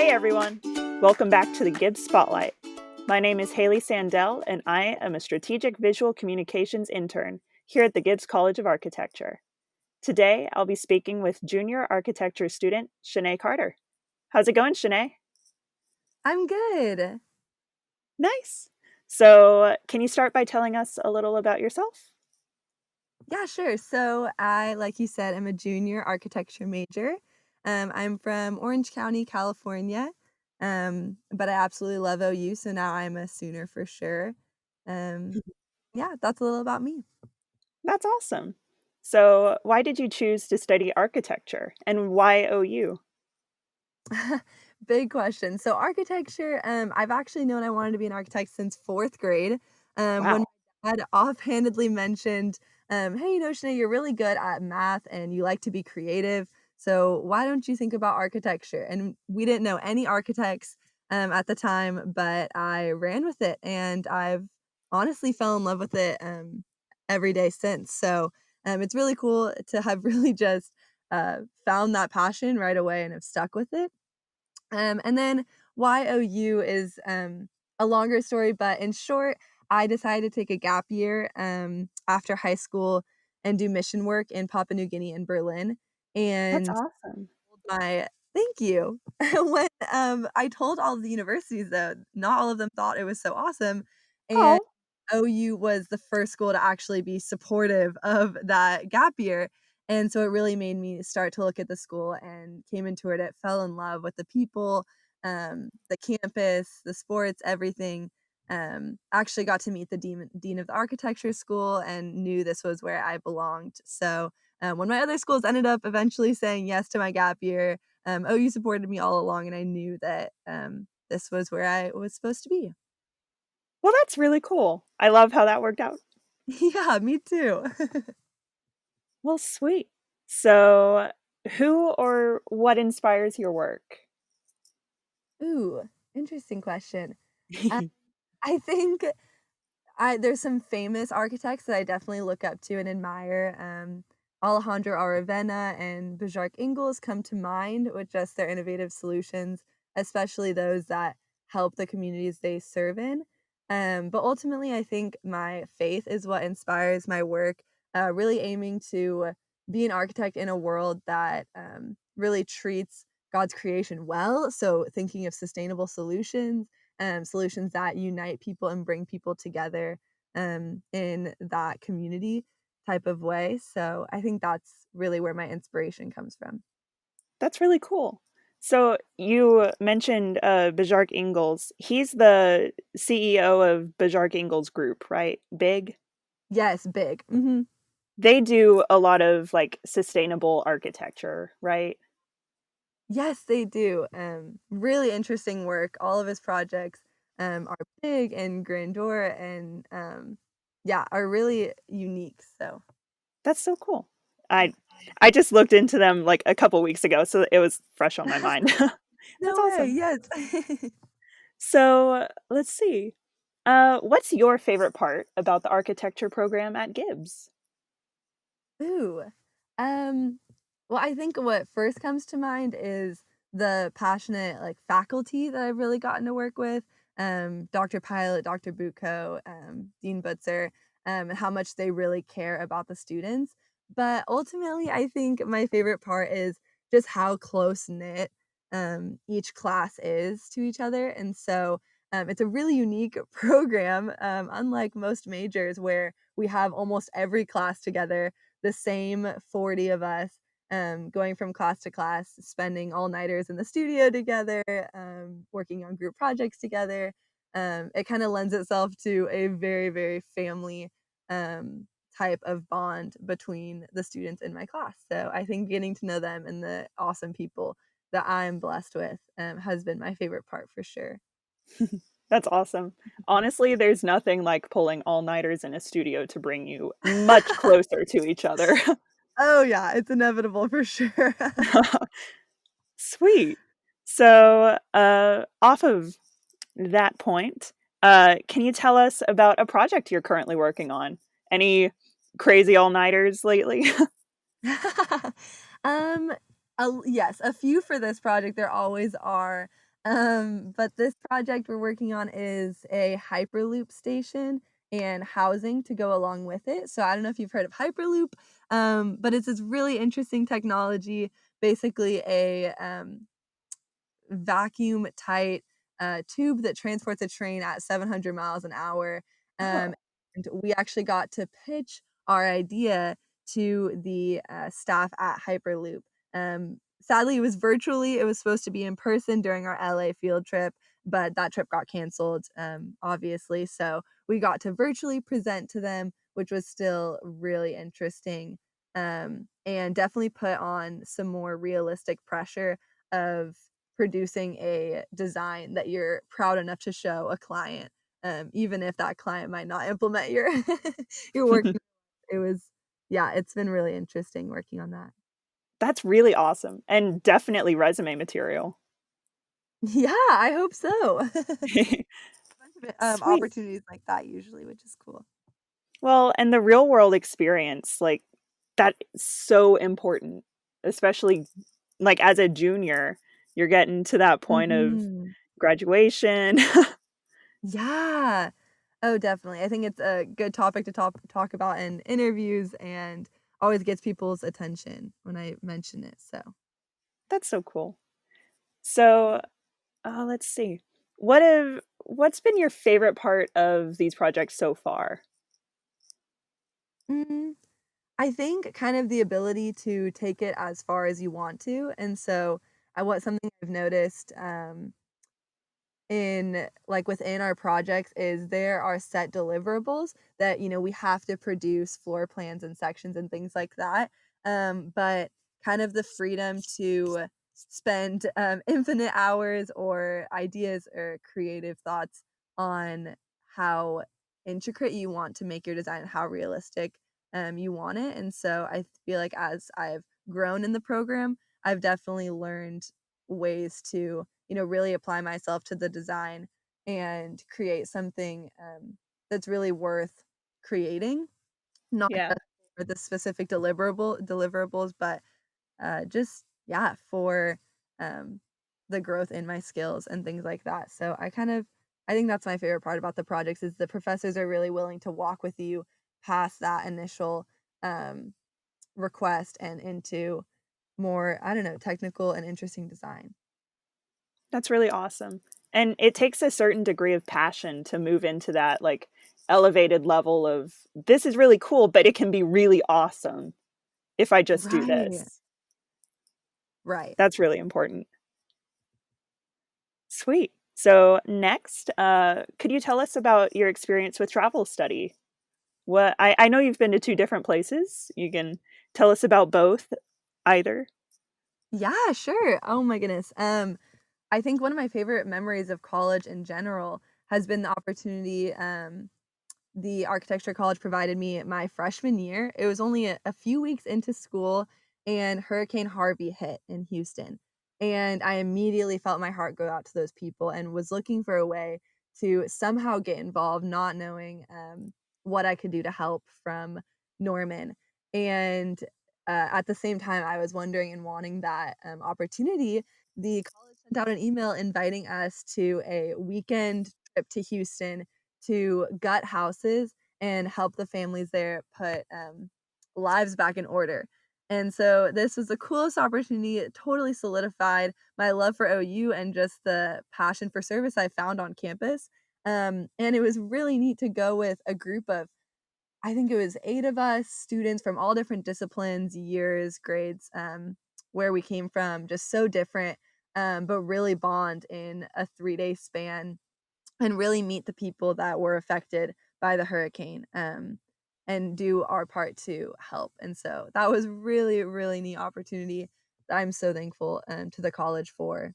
Hey everyone! Welcome back to the Gibbs Spotlight. My name is Haley Sandell, and I am a strategic visual communications intern here at the Gibbs College of Architecture. Today, I'll be speaking with junior architecture student Chanae Carter. How's it going, Chanae? I'm good. Nice! So, can you start by telling us a little about yourself? Yeah, sure. So I, like you said, am a junior architecture major. I'm from Orange County, California, but I absolutely love OU, so now I'm a Sooner for sure. Um, yeah, that's a little about me. That's awesome. So, why did you choose to study architecture, and why OU? Big question. So architecture, I've actually known I wanted to be an architect since 4th grade. When Wow. my dad offhandedly mentioned, "Hey, Shanae, you're really good at math and you like to be creative. So why don't you think about architecture?" And we didn't know any architects at the time, but I ran with it and I've honestly fell in love with it every day since. So it's really cool to have really just found that passion right away and have stuck with it. And then YOU is, a longer story, but in short, I decided to take a gap year, after high school and do mission work in Papua New Guinea and Berlin, That's and awesome. my thank you. When, I told all of the universities, though, not all of them thought it was so awesome, and Oh, OU was the first school to actually be supportive of that gap year, and so it really made me start to look at the school and came into it, fell in love with the people, the campus, the sports, everything. Actually got to meet the dean of the architecture school and knew this was where I belonged. So, when my other schools ended up eventually saying yes to my gap year, OU supported me all along, and I knew that, this was where I was supposed to be. well, that's really cool. I love how that worked out. Yeah, me too. Well, sweet. So, who or what inspires your work? Ooh, interesting question. Uh, I think I there's some famous architects that I definitely look up to and admire. Alejandro Aravena and Bjarke Ingels come to mind with just their innovative solutions, especially those that help the communities they serve in. But ultimately, I think my faith is what inspires my work, really aiming to be an architect in a world that really treats God's creation well. So, thinking of sustainable solutions, solutions that unite people and bring people together in that community type of way. So I think that's really where my inspiration comes from. That's really cool. So, you mentioned Bjarke Ingels. He's the CEO of Bjarke Ingels Group, right? Big. Yes, big. They do a lot of like sustainable architecture, right? Yes, they do. Really interesting work. All of his projects are big and grandeur and yeah, are really unique. So That's so cool. I I just looked into them like a couple weeks ago, so it was fresh on my mind. That's no way. awesome. Yes. So, let's see. What's your favorite part about the architecture program at Gibbs? Ooh. Um, well, I think what first comes to mind is the passionate, like, faculty that I've really gotten to work with, Dr. Pilot, Dr. Bucco, Dean Butzer, and how much they really care about the students. But ultimately, I think my favorite part is just how close-knit, each class is to each other, and so, it's a really unique program, unlike most majors where we have almost every class together, the same 40 of us, going from class to class, spending all-nighters in the studio together, working on group projects together. It kinda lends itself to a very, very family, type of bond between the students in my class. So I think getting to know them and the awesome people that I'm blessed with, has been my favorite part for sure. That's awesome. Honestly, there's nothing like pulling all-nighters in a studio to bring you much closer to each other. Oh, yeah, it's inevitable for sure. Sweet. So, off of that point, can you tell us about a project you're currently working on? Any crazy all-nighters lately? Um, yes, a few for this project, there always are. But this project we're working on is a Hyperloop station and housing to go along with it. So I don't know if you've heard of Hyperloop, but it's this really interesting technology, basically a vacuum tight tube that transports a train at 700 miles an hour. Um, Oh. and we actually got to pitch our idea to the staff at Hyperloop. Sadly, it was virtually, it was supposed to be in person during our LA field trip, but that trip got canceled, obviously. So we got to virtually present to them, which was still really interesting, and definitely put on some more realistic pressure of producing a design that you're proud enough to show a client, even if that client might not implement your your work. It was yeah, it's been really interesting working on that. That's really awesome and definitely resume material. Yeah, I hope so. Bunch of, Sweet. opportunities like that usually, which is cool. Well, and the real world experience, like, that is so important, especially, like, as a junior, you're getting to that point of Mhm. graduation. Yeah. Oh, definitely. I think it's a good topic to talk about in interviews and always gets people's attention when I mention it, so That's so cool. So, let's see. What's been your favorite part of these projects so far? mm. I think kind of the ability to take it as far as you want to, and so I want something I've noticed, in like, within our projects is there are set deliverables that, we have to produce floor plans and sections and things like that, but kind of the freedom to spend, infinite hours or ideas or creative thoughts on how intricate you want to make your design, how realistic, you want it, and so I feel like as I've grown in the program, I've definitely learned ways to really apply myself to the design and create something, that's really worth creating, not Yeah, just for the specific deliverables, but, just yeah, for, um, the growth in my skills and things like that. So I think that's my favorite part about the projects is the professors are really willing to walk with you past that initial, um, request and into more, I don't know, technical and interesting design. that's really awesome. And it takes a certain degree of passion to move into that, like, elevated level of, "This is really cool, but it can be really awesome if I just do Right, this." right. That's really important. Sweet. So next, could you tell us about your experience with travel study? I know you've been to 2 different places. You can tell us about both, either. Yeah, sure. Oh my goodness. I think one of my favorite memories of college in general has been the opportunity, the architecture college provided me my freshman year. It was only a few weeks into school, and Hurricane Harvey hit in Houston. And I immediately felt my heart go out to those people and was looking for a way to somehow get involved, not knowing what I could do to help from Norman. And at the same time, I was wondering and wanting that opportunity. The college sent out an email inviting us to a weekend trip to Houston to gut houses and help the families there put, lives back in order. And so this was the coolest opportunity. It totally solidified my love for OU and just the passion for service I found on campus. And it was really neat to go with a group of, I think it was 8 of us, students from all different disciplines, years, grades, where we came from, just so different, but really bond in a 3-day span and really meet the people that were affected by the hurricane, and do our part to help. And so that was really, really neat opportunity that I'm so thankful, to the college for.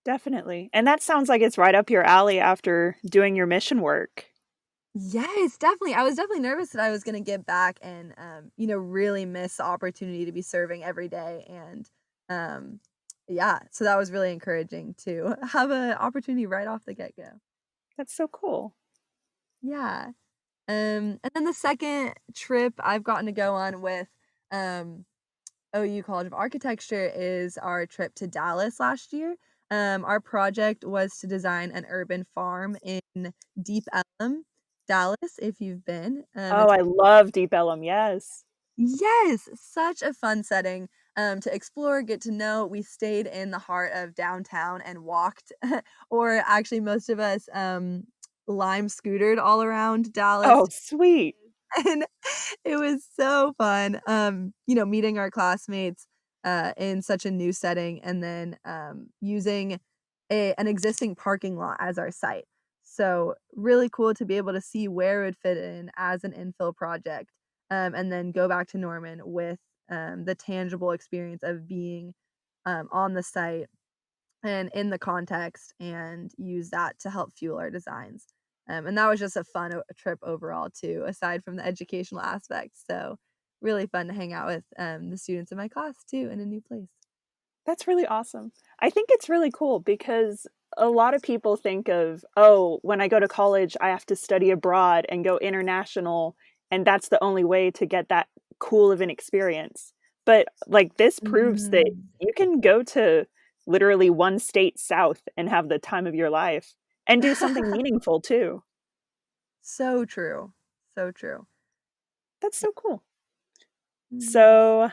Definitely. And that sounds like it's right up your alley after doing your mission work. Yes, definitely. I was definitely nervous that I was gonna get back and, really miss the opportunity to be serving every day. And, um, yeah, so that was really encouraging to have an opportunity right off the get-go. That's so cool. Yeah. And then the second trip I've gotten to go on with, um, OU College of Architecture is our trip to Dallas last year. Our project was to design an urban farm in Deep Ellum, Dallas, if you've been. Oh, It's I love Deep Ellum, yes. Yes, such a fun setting, to explore, get to know. We stayed in the heart of downtown and walked, or actually most of us, lime scootered all around Dallas, Oh, sweet. and it was so fun, meeting our classmates, in such a new setting and then, using an existing parking lot as our site. So, really cool to be able to see where it would fit in as an infill project, and then go back to Norman with, the tangible experience of being, on the site and in the context and use that to help fuel our designs. And that was just a fun trip overall too, aside from the educational aspects. So really fun to hang out with the students in my class too in a new place. That's really awesome. I think it's really cool because a lot of people think of, oh, when I go to college, I have to study abroad and go international, and that's the only way to get that cool of an experience. But like this proves that Mhm. you can go to literally one state south and have the time of your life and do something meaningful too. So true. So true. That's Yeah. so cool. Nice. So,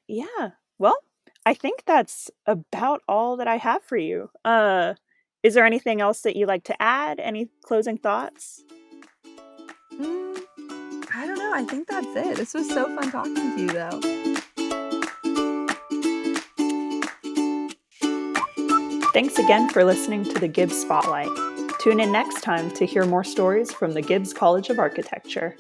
yeah. Well, I think that's about all that I have for you. Is there anything else that you'd like to add? Any closing thoughts? Mm, I don't know. I think that's it. This was so fun talking to you though. Thanks again for listening to the Gibbs Spotlight. Tune in next time to hear more stories from the Gibbs College of Architecture.